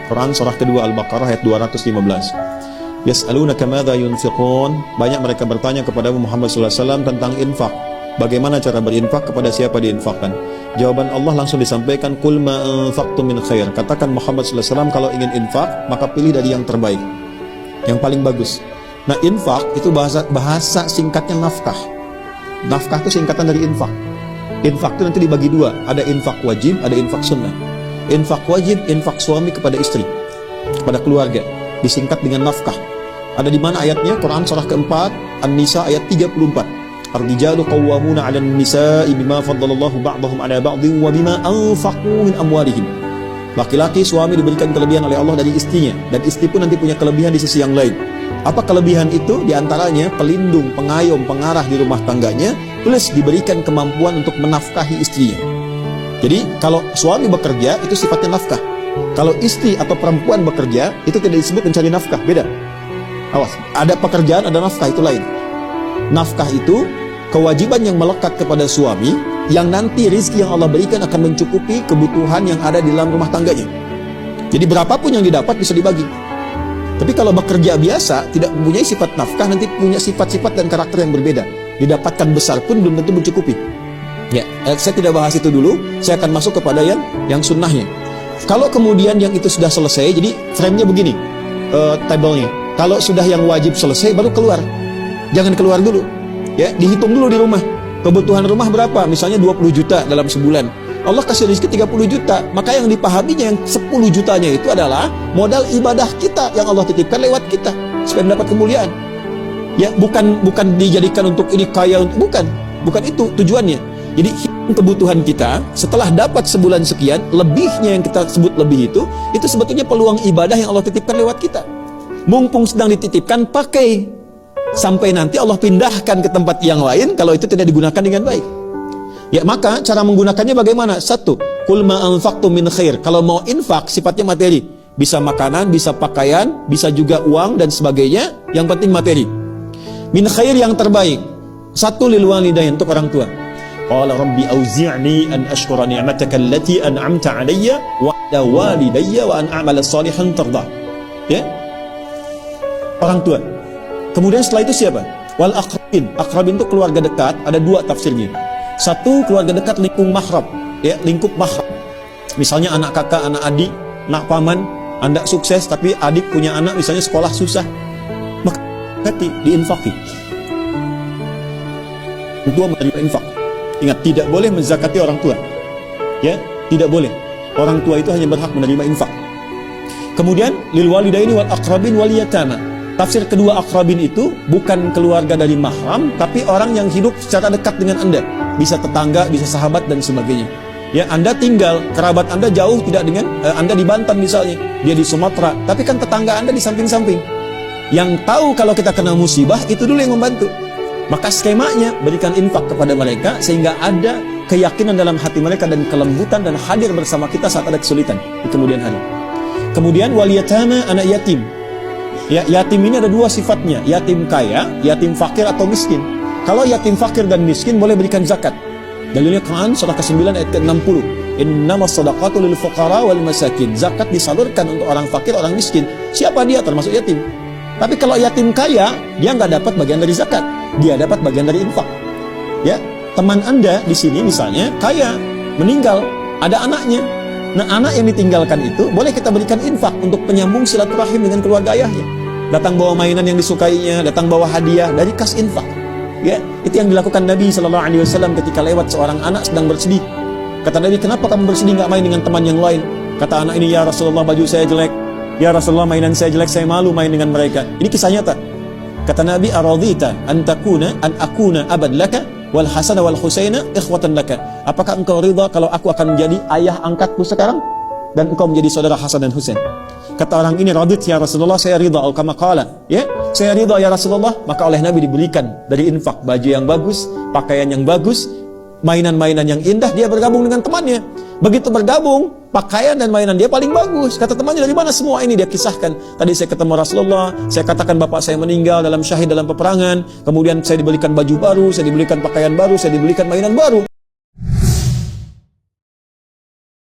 Quran surah kedua Al-Baqarah ayat 215. Yas'alunaka madza yunfiqun. Banyak mereka bertanya kepada Muhammad sallallahu alaihi wasallam tentang infak. Bagaimana cara berinfak, kepada siapa diinfakkan? Jawaban Allah langsung disampaikan, qul ma anfaqtum min khair. Katakan Muhammad sallallahu alaihi wasallam, kalau ingin infak maka pilih dari yang terbaik, yang paling bagus. Nah, infak itu bahasa singkatnya nafkah. Nafkah itu singkatan dari infak. Infak itu nanti dibagi dua, ada infak wajib, ada infak sunnah. Infak wajib, infak suami kepada istri, kepada keluarga, disingkat dengan nafkah. Ada di mana ayatnya? Quran surah keempat An-Nisa ayat 34. Ar-rijalu qawwamuna 'alan nisa'i bima faddalallahu ba'dahum 'ala ba'dhin wa bima anfaqu min amwalihim. Laki-laki suami diberikan kelebihan oleh Allah dari istrinya, dan istri pun nanti punya kelebihan di sisi yang lain. Apa kelebihan itu? Di antaranya pelindung, pengayom, pengarah di rumah tangganya, plus diberikan kemampuan untuk menafkahi istrinya. Jadi kalau suami bekerja itu sifatnya nafkah. Kalau istri atau perempuan bekerja itu tidak disebut mencari nafkah, beda. Awas, ada pekerjaan, ada nafkah, itu lain. Nafkah itu kewajiban yang melekat kepada suami, yang nanti rizki yang Allah berikan akan mencukupi kebutuhan yang ada di dalam rumah tangganya. Jadi berapapun yang didapat bisa dibagi. Tapi kalau bekerja biasa, tidak mempunyai sifat nafkah, nanti punya sifat-sifat dan karakter yang berbeda. Didapatkan besar pun belum tentu mencukupi. Ya, saya tidak bahas itu dulu, saya akan masuk kepada yang sunnahnya. Kalau kemudian yang itu sudah selesai, jadi frame-nya begini, tabelnya. Kalau sudah yang wajib selesai, baru keluar. Jangan keluar dulu. Ya, dihitung dulu di rumah. Kebutuhan rumah berapa? Misalnya 20 juta dalam sebulan. Allah kasih rezeki 30 juta. Maka yang dipahaminya yang 10 jutanya itu adalah modal ibadah kita yang Allah titipkan lewat kita supaya mendapat kemuliaan. Ya, bukan dijadikan untuk ini kaya, bukan itu tujuannya. Jadi kebutuhan kita setelah dapat sebulan sekian, lebihnya yang kita sebut lebih itu sebetulnya peluang ibadah yang Allah titipkan lewat kita. Mumpung sedang dititipkan, pakai. Sampai nanti Allah pindahkan ke tempat yang lain kalau itu tidak digunakan dengan baik. Ya, maka cara menggunakannya bagaimana? Satu, qul ma anfaqtum min khair. Kalau mau infak sifatnya materi, bisa makanan, bisa pakaian, bisa juga uang dan sebagainya, yang penting materi. Min khair yang terbaik. Satu, lil walidain, untuk orang tua. Qala rabbi auzi'ni an ashkura ni'mataka allati an'amta 'alayya wa 'ala walidayya wa an a'mala shalihan tardah. Ya. Orang tua. Kemudian setelah itu siapa? Wal aqrabin. Aqrabin itu keluarga dekat, ada dua tafsirnya. Satu, keluarga dekat lingkup mahram, ya, lingkup mahram. Misalnya anak kakak, anak adik, anak paman, Anda sukses tapi adik punya anak misalnya sekolah susah. Maka diinfaki. Tua menerima infak. Ingat, tidak boleh menzakati orang tua. Ya, tidak boleh. Orang tua itu hanya berhak menerima infak. Kemudian lil walidaini wal aqrabin wal yatama. Tafsir kedua akrabin itu bukan keluarga dari mahram, tapi orang yang hidup secara dekat dengan Anda. Bisa tetangga, bisa sahabat dan sebagainya. Ya, Anda tinggal, kerabat Anda jauh, tidak dengan Anda di Banten misalnya, dia di Sumatera, tapi kan tetangga Anda di samping-samping. Yang tahu kalau kita kena musibah, itu dulu yang membantu. Maka skemanya, berikan infak kepada mereka sehingga ada keyakinan dalam hati mereka dan kelembutan dan hadir bersama kita saat ada kesulitan di kemudian hari. Kemudian wal yatama, anak yatim. Ya, yatim ini ada dua sifatnya, yatim kaya, yatim fakir atau miskin. Kalau yatim fakir dan miskin boleh berikan zakat. Dalilnya Quran surah ke-9 ayat ke-60. Innamas shadaqatu lil fuqara wal masakin. Zakat disalurkan untuk orang fakir, orang miskin. Siapa dia? Termasuk yatim. Tapi kalau yatim kaya, dia nggak dapat bagian dari zakat. Dia dapat bagian dari infak. Ya, teman Anda di sini misalnya kaya, meninggal, ada anaknya. Nah, anak yang ditinggalkan itu boleh kita berikan infak untuk penyambung silaturahim dengan keluarga ayahnya. Datang bawa mainan yang disukainya, datang bawa hadiah dari kas infak. Ya, itu yang dilakukan Nabi Shallallahu Alaihi Wasallam ketika lewat seorang anak sedang bersedih. Kata Nabi, kenapa kamu bersedih nggak main dengan teman yang lain? Kata anak ini, ya Rasulullah, baju saya jelek. Ya Rasulullah, mainan saya jelek, saya malu main dengan mereka. Ini kisah nyata. Kata Nabi, aradita an akuna abad laka wal Hasan wal Husaina ikhwatan laka. Apakah engkau ridha kalau aku akan menjadi ayah angkatku sekarang dan engkau menjadi saudara Hasan dan Husain? Kata orang ini, radit ya Rasulullah, saya ridha. Kama qala, ya, saya ridha ya Rasulullah. Maka oleh Nabi diberikan dari infak baju yang bagus, pakaian yang bagus, mainan-mainan yang indah. Dia bergabung dengan temannya. Begitu bergabung, pakaian dan mainan dia paling bagus. Kata temannya, dari mana semua ini? Dia kisahkan, tadi saya ketemu Rasulullah, saya katakan bapak saya meninggal dalam syahid dalam peperangan, kemudian saya dibelikan baju baru, saya dibelikan pakaian baru, saya dibelikan mainan baru.